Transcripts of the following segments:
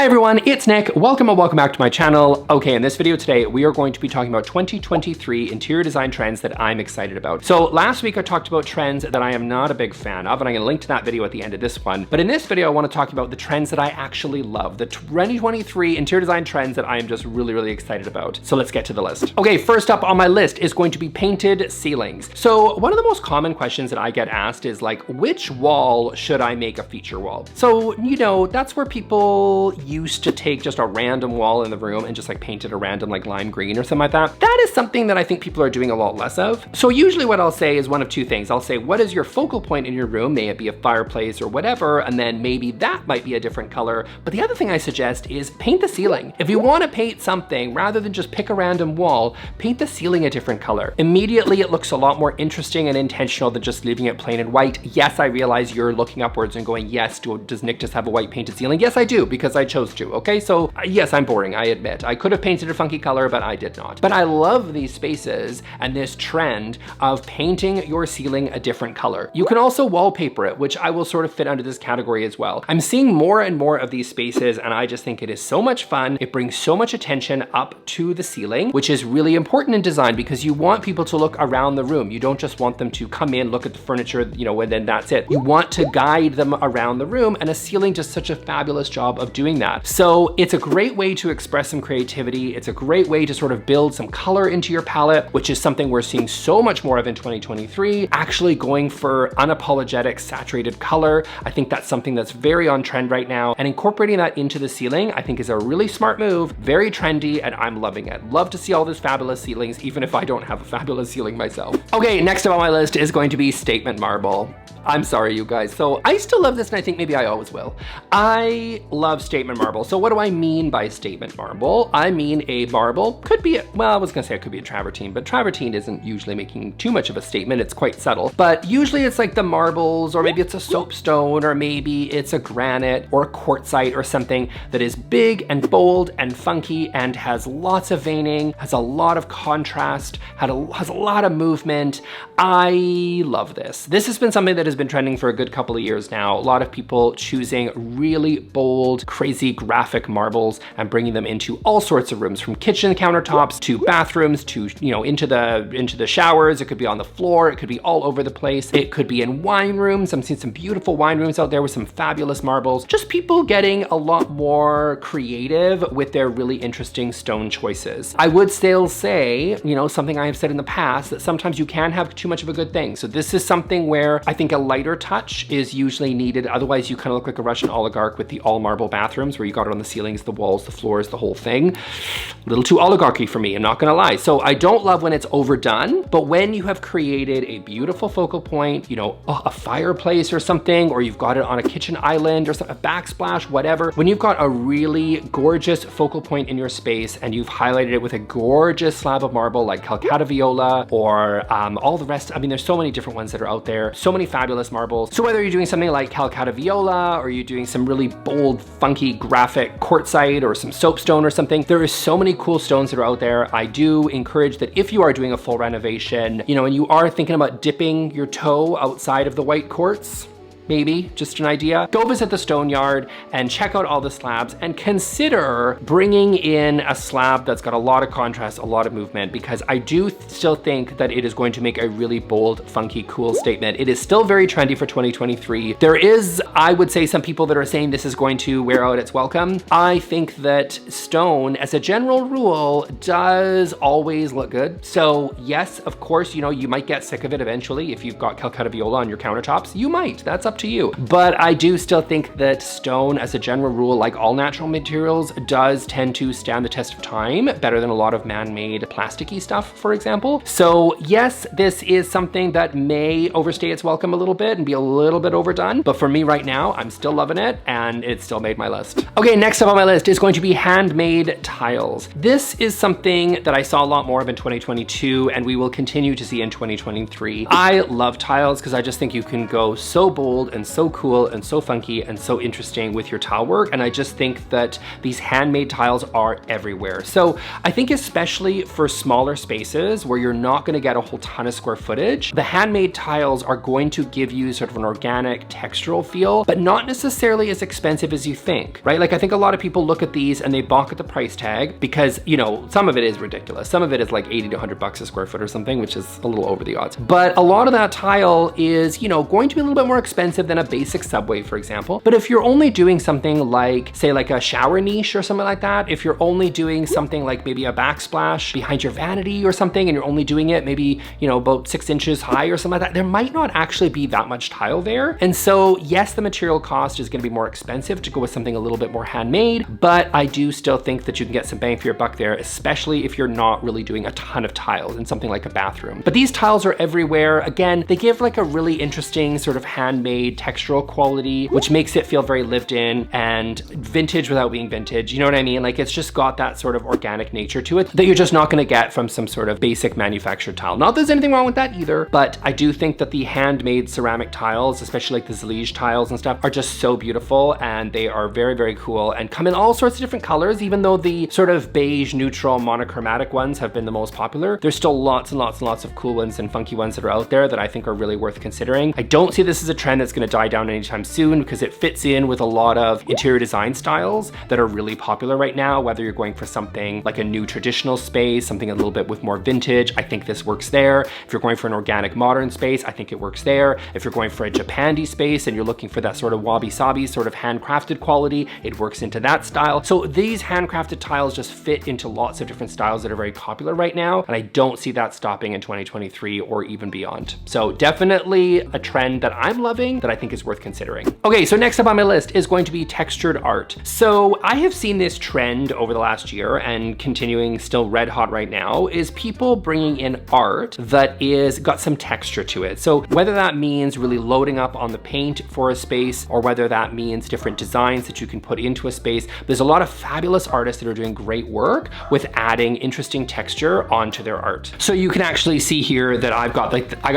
Hi everyone, it's Nick. Welcome back to my channel. Okay, in this video today, we are going to be talking about 2023 interior design trends that I'm excited about. So last week I talked about trends that I am not a big fan of, and I'm gonna link to that video at the end of this one. But in this video, I wanna talk about the trends that I actually love, the 2023 interior design trends that I am just really excited about. So let's get to the list. Okay, first up on my list is going to be painted ceilings. So one of the most common questions that I get asked is like, which wall should I make a feature wall? So, you know, that's where people used to take just a random wall in the room and just like paint it a random like lime green or something like that. That is something that I think people are doing a lot less of. So usually what I'll say is one of two things. I'll say, what is your focal point in your room? May it be a fireplace or whatever, and then maybe that might be a different color. But the other thing I suggest is paint the ceiling. If you want to paint something, rather than just pick a random wall, paint the ceiling a different color. Immediately it looks a lot more interesting and intentional than just leaving it plain and white. Yes, I realize you're looking upwards and going, yes, does Nick just have a white painted ceiling? Yes, I do, because I chose to. Okay, so yes, I'm boring, I admit. I could have painted a funky color, but I did not. But I love these spaces and this trend of painting your ceiling a different color. You can also wallpaper it, which I will sort of fit under this category as well. I'm seeing more and more of these spaces, and I just think it is so much fun. It brings so much attention up to the ceiling, which is really important in design because you want people to look around the room. You don't just want them to come in, look at the furniture, you know, and then that's it. You want to guide them around the room, and a ceiling does such a fabulous job of doing that. So it's a great way to express some creativity. It's a great way to sort of build some color into your palette, which is something we're seeing so much more of in 2023, actually going for unapologetic saturated color. I think that's something that's very on trend right now, and incorporating that into the ceiling, I think is a really smart move, very trendy, and I'm loving it. Love to see all these fabulous ceilings, even if I don't have a fabulous ceiling myself. Okay, next up on my list is going to be statement marble. I'm sorry, you guys. So I still love this, and I think maybe I always will. I love statement marble. So what do I mean by statement marble? I mean a marble, could be, well, I was gonna say it could be a travertine, but travertine isn't usually making too much of a statement. It's quite subtle, but usually it's like the marbles, or maybe it's a soapstone, or maybe it's a granite or a quartzite or something that is big and bold and funky and has lots of veining, has a lot of contrast, has a lot of movement. I love this. This has been something that has been trending for a good couple of years now. A lot of people choosing really bold, crazy graphic marbles and bringing them into all sorts of rooms, from kitchen countertops to bathrooms to, you know, into the showers. It could be on the floor. It could be all over the place. It could be in wine rooms. I'm seeing some beautiful wine rooms out there with some fabulous marbles. Just people getting a lot more creative with their really interesting stone choices. I would still say, you know, something I have said in the past, that sometimes you can have too much of a good thing. So this is something where I think a lighter touch is usually needed. Otherwise you kind of look like a Russian oligarch with the all marble bathrooms where you got it on the ceilings, the walls, the floors, the whole thing. A little too oligarchy for me, I'm not gonna lie. So I don't love when it's overdone, but when you have created a beautiful focal point, you know, a fireplace or something, or you've got it on a kitchen island or a backsplash, whatever, when you've got a really gorgeous focal point in your space and you've highlighted it with a gorgeous slab of marble like Calcata Viola or all the rest, I mean, there's so many different ones that are out there, so many fabulous marbles. So whether you're doing something like Calcata Viola or you're doing some really bold, funky, graphic quartzite or some soapstone or something, there is so many cool stones that are out there. I do encourage that if you are doing a full renovation, you know, and you are thinking about dipping your toe outside of the white quartz, maybe, just an idea, go visit the stone yard and check out all the slabs and consider bringing in a slab that's got a lot of contrast, a lot of movement, because I do still think that it is going to make a really bold, funky, cool statement. It is still very trendy for 2023. There is, I would say, some people that are saying this is going to wear out its welcome. I think that stone, as a general rule, does always look good. So yes, of course, you know, you might get sick of it eventually. If you've got Calcata Viola on your countertops, you might, that's up to you. But I do still think that stone, as a general rule, like all natural materials, does tend to stand the test of time better than a lot of man-made plasticky stuff, for example. So yes, this is something that may overstay its welcome a little bit and be a little bit overdone, but for me right now, I'm still loving it, and it still made my list. Okay, next up on my list is going to be handmade tiles. This is something that I saw a lot more of in 2022, and we will continue to see in 2023. I love tiles because I just think you can go so bold bold and so cool and so funky and so interesting with your tile work. And I just think that these handmade tiles are everywhere. So I think especially for smaller spaces where you're not going to get a whole ton of square footage, the handmade tiles are going to give you sort of an organic textural feel, but not necessarily as expensive as you think, right? Like I think a lot of people look at these and they balk at the price tag because, you know, some of it is ridiculous. Some of it is like 80 to 100 bucks a square foot or something, which is a little over the odds. But a lot of that tile is, you know, going to be a little bit more expensive than a basic subway, for example. But if you're only doing something like, say, like a shower niche or something like that, if you're only doing something like maybe a backsplash behind your vanity or something, and you're only doing it maybe, you know, about 6 inches high or something like that, there might not actually be that much tile there. And so yes, the material cost is going to be more expensive to go with something a little bit more handmade, but I do still think that you can get some bang for your buck there, especially if you're not really doing a ton of tiles in something like a bathroom. But these tiles are everywhere. Again, they give like a really interesting sort of handmade textural quality, which makes it feel very lived in and vintage without being vintage. You know what I mean? Like it's just got that sort of organic nature to it that you're just not going to get from some sort of basic manufactured tile. Not that there's anything wrong with that either, but I do think that the handmade ceramic tiles, especially like the Zlige tiles and stuff, are just so beautiful, and they are very, very cool and come in all sorts of different colors. Even though the sort of beige, neutral, monochromatic ones have been the most popular, there's still lots and lots and lots of cool ones and funky ones that are out there that I think are really worth considering. I don't see this as a trend that's going to die down anytime soon because it fits in with a lot of interior design styles that are really popular right now. Whether you're going for something like a new traditional space, something a little bit with more vintage, I think this works there. If you're going for an organic modern space, I think it works there. If you're going for a Japandi space and you're looking for that sort of wabi-sabi sort of handcrafted quality, it works into that style. So these handcrafted tiles just fit into lots of different styles that are very popular right now, and I don't see that stopping in 2023 or even beyond. So definitely a trend that I'm loving that I think is worth considering. Okay, so next up on my list is going to be textured art. So I have seen this trend over the last year and continuing still red hot right now is people bringing in art that is got some texture to it. So whether that means really loading up on the paint for a space or whether that means different designs that you can put into a space, there's a lot of fabulous artists that are doing great work with adding interesting texture onto their art. So you can actually see here that I got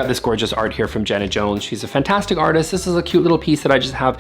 this gorgeous art here from Jenna Jones. She's a fantastic artist. This is a cute little piece that I just have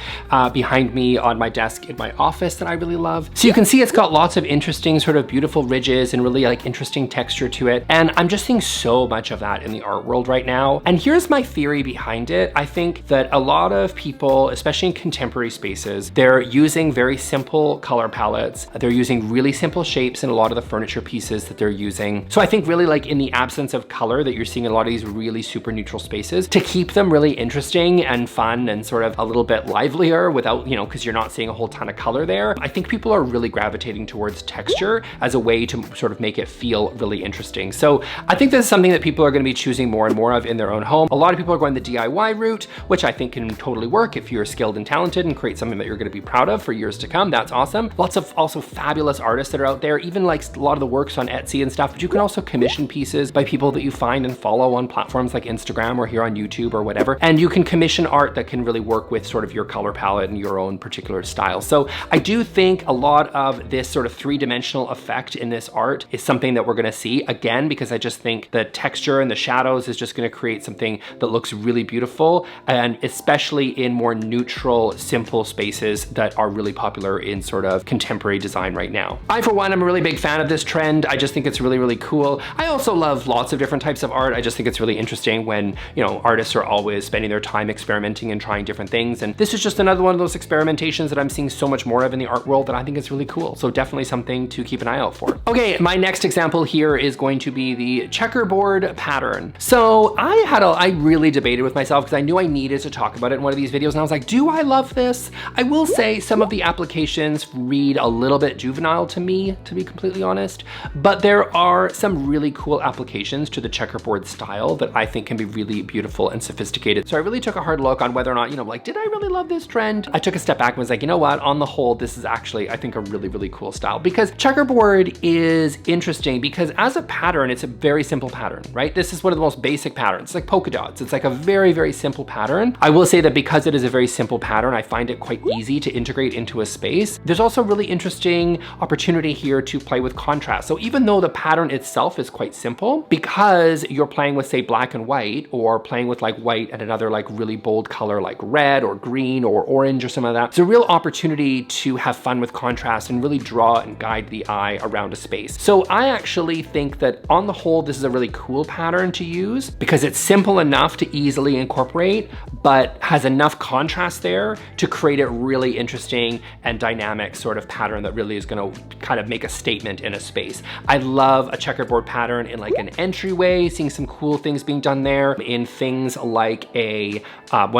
behind me on my desk in my office that I really love. So you can see it's got lots of interesting sort of beautiful ridges and really like interesting texture to it. And I'm just seeing so much of that in the art world right now. And here's my theory behind it. I think that a lot of people, especially in contemporary spaces, they're using very simple color palettes. They're using really simple shapes in a lot of the furniture pieces that they're using. So I think really like in the absence of color that you're seeing in a lot of these really super neutral spaces, to keep them really interesting and fun and sort of a little bit livelier without, you know, because you're not seeing a whole ton of color there. I think people are really gravitating towards texture as a way to sort of make it feel really interesting. So I think this is something that people are going to be choosing more and more of in their own home. A lot of people are going the DIY route, which I think can totally work if you're skilled and talented and create something that you're going to be proud of for years to come. That's awesome. Lots of also fabulous artists that are out there, even like a lot of the works on Etsy and stuff, but you can also commission pieces by people that you find and follow on platforms like Instagram or here on YouTube or whatever. And you can commission art that can really work with sort of your color palette and your own particular style. So I do think a lot of this sort of three-dimensional effect in this art is something that we're going to see again, because I just think the texture and the shadows is just going to create something that looks really beautiful, and especially in more neutral, simple spaces that are really popular in sort of contemporary design right now. I, for one, I'm a really big fan of this trend. I just think it's really, really cool. I also love lots of different types of art. I just think it's really interesting when, you know, artists are always spending their time experimenting and trying different things. And this is just another one of those experimentations that I'm seeing so much more of in the art world that I think is really cool. So definitely something to keep an eye out for. Okay, my next example here is going to be the checkerboard pattern. So I really debated with myself because I knew I needed to talk about it in one of these videos, and I was like, do I love this? I will say some of the applications read a little bit juvenile to me, to be completely honest, but there are some really cool applications to the checkerboard style that I think can be really beautiful and sophisticated. So I really took a hard look on whether or not, you know, like, did I really love this trend? I took a step back and was like, you know what, on the whole, this is actually, I think, a really, really cool style, because checkerboard is interesting because as a pattern, it's a very simple pattern, right? This is one of the most basic patterns. It's like polka dots. It's like a very, very simple pattern. I will say that because it is a very simple pattern, I find it quite easy to integrate into a space. There's also really interesting opportunity here to play with contrast. So even though the pattern itself is quite simple, because you're playing with, say, black and white, or playing with like white and another like really bold color like red or green or orange or some of that. It's a real opportunity to have fun with contrast and really draw and guide the eye around a space. So I actually think that on the whole, this is a really cool pattern to use because it's simple enough to easily incorporate, but has enough contrast there to create a really interesting and dynamic sort of pattern that really is gonna kind of make a statement in a space. I love a checkerboard pattern in like an entryway, seeing some cool things being done there, in things like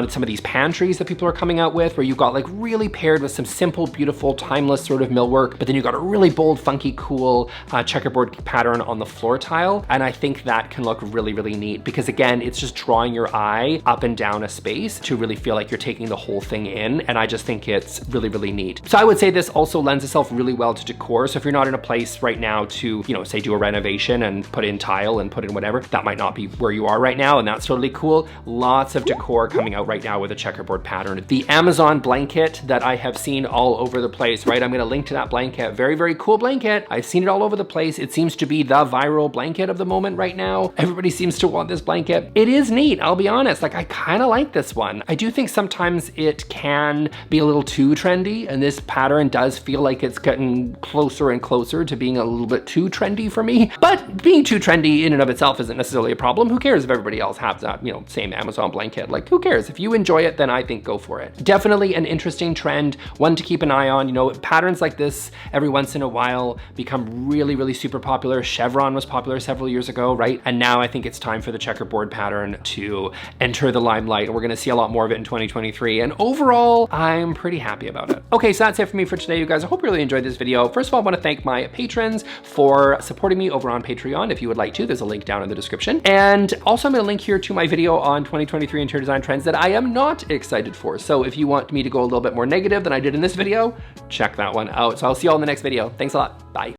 some of these pantries that people are coming out with, where you've got like really paired with some simple, beautiful, timeless sort of millwork, but then you've got a really bold, funky, cool checkerboard pattern on the floor tile. And I think that can look really, really neat because again, it's just drawing your eye up and down a space to really feel like you're taking the whole thing in. And I just think it's really, really neat. So I would say this also lends itself really well to decor. So if you're not in a place right now to, you know, say do a renovation and put in tile and put in whatever, that might not be where you are right now. And that's totally cool. Lots of decor coming out right now with a checkerboard pattern. The Amazon blanket that I have seen all over the place, right? I'm gonna link to that blanket. Very, very cool blanket. I've seen it all over the place. It seems to be the viral blanket of the moment right now. Everybody seems to want this blanket. It is neat, I'll be honest. Like I kind of like this one. I do think sometimes it can be a little too trendy, and this pattern does feel like it's getting closer and closer to being a little bit too trendy for me. But being too trendy in and of itself isn't necessarily a problem. Who cares if everybody else has that, you know, same Amazon blanket? Like who cares? If you enjoy it, then I think go for it. Definitely an interesting trend, one to keep an eye on. You know, patterns like this every once in a while become really, really super popular. Chevron was popular several years ago, right? And now I think it's time for the checkerboard pattern to enter the limelight. And we're gonna see a lot more of it in 2023. And overall, I'm pretty happy about it. Okay, so that's it for me for today, you guys. I hope you really enjoyed this video. First of all, I wanna thank my patrons for supporting me over on Patreon. If you would like to, there's a link down in the description. And also I'm gonna link here to my video on 2023 interior design trends that I am not excited for. So if you want me to go a little bit more negative than I did in this video, check that one out. So I'll see you all in the next video. Thanks a lot, bye.